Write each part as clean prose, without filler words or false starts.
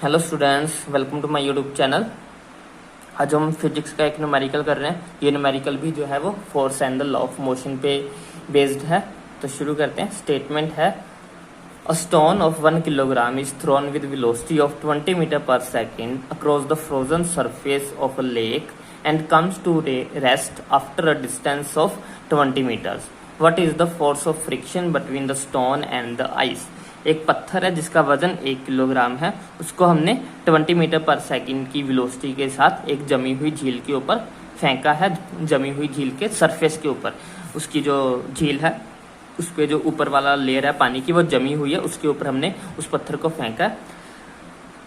Hello students, welcome to my YouTube channel. आज हम physics का एक न्यूमेरिकल कर रहे हैं। ये न्यूमेरिकल भी जो है वो force and the law of motion पे बेस्ड है। तो शुरू करते हैं। स्टेटमेंट है, a stone of 1 kilogram is thrown with velocity of 20 metre per second across the frozen surface of a lake and comes to rest after a distance of 20 metres. What is the force of friction between the stone and the ice. एक पत्थर है जिसका वजन 1 kilogram है, उसको हमने 20 metre पर second की वेलोसिटी के साथ एक जमी हुई झील के ऊपर फेंका है। जमी हुई झील के सरफेस के ऊपर, उसकी जो झील है उस पे जो ऊपर वाला लेयर है पानी की वो जमी हुई है, उसके ऊपर हमने उस पत्थर को फेंका है।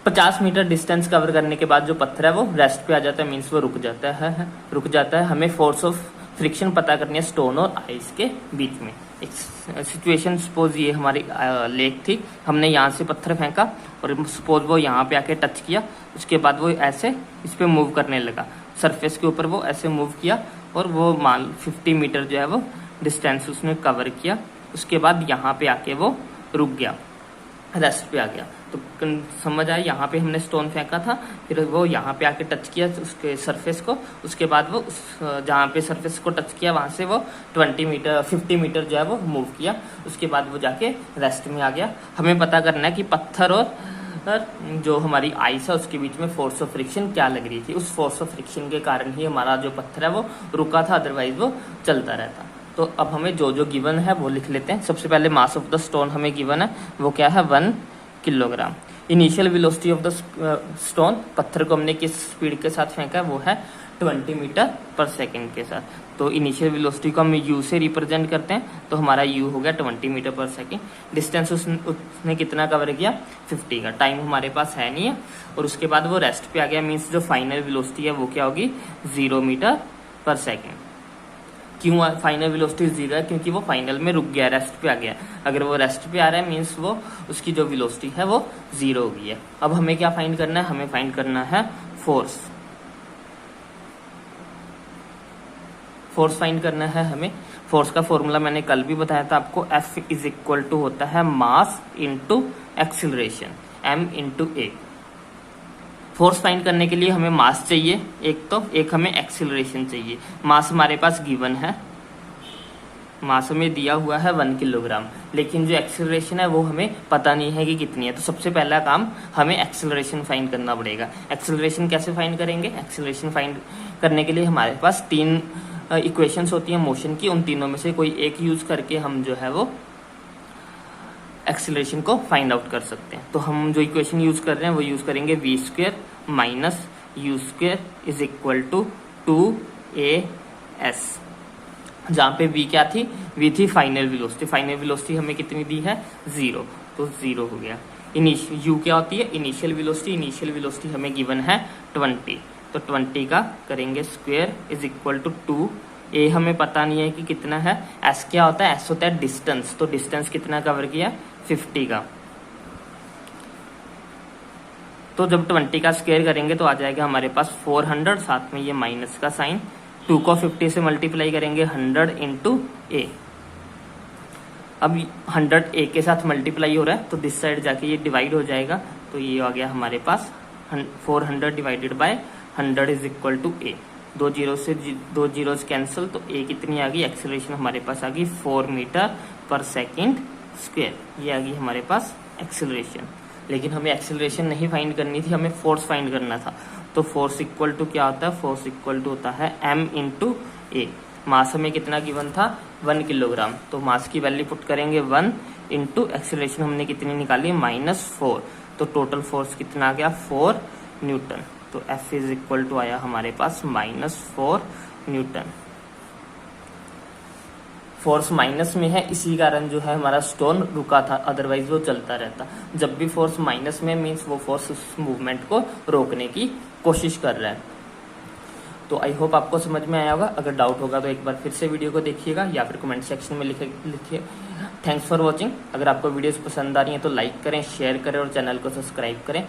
50 मीटर डिस्टेंस कवर करने के बाद जो पत्थर है वो रेस्ट पे आ जाता है, मीन्स वो रुक जाता है। हमें फोर्स ऑफ फ्रिक्शन पता करनी है स्टोन और आइस के बीच में। एक सिचुएशन, सपोज ये हमारी लेक थी, हमने यहाँ से पत्थर फेंका और सपोज वो यहाँ पे आके टच किया, उसके बाद वो ऐसे इस पे मूव करने लगा, सरफेस के ऊपर वो ऐसे मूव किया और वो मान 50 मीटर जो है वो डिस्टेंस उसने कवर किया। उसके बाद यहाँ पे आके वो रुक गया, रेस्ट पे आ गया। तो समझ आया, यहाँ पे हमने स्टोन फेंका था, फिर वो यहाँ पे आके टच किया उसके सरफेस को, उसके बाद वो जहाँ पे सरफेस को टच किया वहाँ से वो 50 मीटर जो है वो मूव किया, उसके बाद वो जाके रेस्ट में आ गया। हमें पता करना है कि पत्थर और जो हमारी आइस है उसके बीच में फोर्स ऑफ फ्रिक्शन क्या लग रही थी। उस फोर्स ऑफ फ्रिक्शन के कारण ही हमारा जो पत्थर है वो रुका था, अदरवाइज वो चलता रहता। तो अब हमें जो जो गिवन है वो लिख लेते हैं। सबसे पहले मास ऑफ द स्टोन हमें गिवन है, वो क्या है 1 kilogram. Initial velocity of the stone, पत्थर को हमने किस स्पीड के साथ फेंका है वो है 20 मीटर पर सेकेंड के साथ। तो इनिशियल वेलोसिटी को हम यू से रिप्रेजेंट करते हैं, तो हमारा यू हो गया 20 मीटर पर सेकेंड। डिस्टेंस उसने कितना कवर किया, 50 का। टाइम हमारे पास है नहीं है, और उसके बाद वो रेस्ट पे आ गया, मीन्स जो फाइनल वेलोसिटी है वो क्या होगी, 0 मीटर पर सेकेंड। क्यों फाइनल वेलोसिटी 0 है, क्योंकि वो फाइनल में रुक गया, रेस्ट पे आ गया। अगर वो रेस्ट पे आ रहा है मीन्स वो उसकी जो वेलोसिटी है वो 0 हो गई है। अब हमें क्या फाइंड करना है, हमें फाइंड करना है फोर्स। फोर्स फाइंड करना है हमें। फोर्स का फॉर्मूला मैंने कल भी बताया था आपको, F इज इक्वल टू होता है mass into acceleration, M into A। Force find करने के लिए हमें मास चाहिए एक हमें एक्सिलरेशन चाहिए। मास हमारे पास गिवन है, मास हमें दिया हुआ है 1 किलोग्राम, लेकिन जो एक्सिलरेशन है वो हमें पता नहीं है कि कितनी है। तो सबसे पहला काम हमें एक्सिलरेशन फाइंड करना पड़ेगा। एक्सिलरेशन कैसे फाइंड करेंगे, एक्सिलरेशन फाइंड करने के लिए हमारे पास 3 इक्वेशंस होती हैं मोशन की, उन तीनों में से कोई एक यूज करके हम जो है वो एक्सिलरेशन को फाइंड आउट कर सकते हैं। तो हम जो इक्वेशन यूज कर रहे हैं वो यूज करेंगे v² minus u² is equal to 2as, जहाँ पे v क्या थी, v थी फाइनल वेलोसिटी। फाइनल वेलोसिटी हमें कितनी दी है, 0, तो 0 हो गया। u क्या होती है, इनिशियल वेलोसिटी। इनिशियल वेलोसिटी हमें गिवन है 20, तो 20 का करेंगे स्क्वायर इज इक्वल टू 2। ए हमें पता नहीं है कि कितना है। एस क्या होता है, एस होता है डिस्टेंस, तो डिस्टेंस कितना कवर किया, 50 का। तो जब 20 का स्क्वायर करेंगे तो आ जाएगा हमारे पास 400, साथ में ये माइनस का साइन। 2 को 50 से मल्टीप्लाई करेंगे 100 इंटू ए। अब 100 ए के साथ मल्टीप्लाई हो रहा है, तो दिस साइड जाके ये डिवाइड हो जाएगा, तो ये आ गया हमारे पास 400 divided by 100 is equal to a. 2 zero से 2 जीरोस कैंसिल, तो ए कितनी आ गई, एक्सेलरेशन हमारे पास आ गई 4 मीटर पर सेकेंड स्क्वायर। ये आ गई हमारे पास एक्सेलरेशन। लेकिन हमें एक्सेलरेशन नहीं फाइंड करनी थी, हमें फोर्स फाइंड करना था। तो फोर्स इक्वल टू क्या होता है, फोर्स इक्वल टू होता है m इंटू ए। मास हमें कितना गिवन था, 1 किलोग्राम, तो मास की वैल्यू पुट करेंगे 1 इंटू एक्सेलरेशन हमने कितनी निकाली, -4। तो टोटल फोर्स कितना आ गया, 4 न्यूटन। तो F इज इक्वल टू आया हमारे पास -4 न्यूटन। फोर्स माइनस में है, इसी कारण जो है हमारा स्टोन रुका था, अदरवाइज वो चलता रहता। जब भी फोर्स माइनस में, मीन्स वो फोर्स उस मूवमेंट को रोकने की कोशिश कर रहा है। तो आई होप आपको समझ में आया होगा। अगर डाउट होगा तो एक बार फिर से वीडियो को देखिएगा या फिर कमेंट सेक्शन में लिखिए। Thanks for watching. अगर आपको वीडियोस पसंद आ रही हैं तो लाइक करें, शेयर करें और चैनल को सब्सक्राइब करें।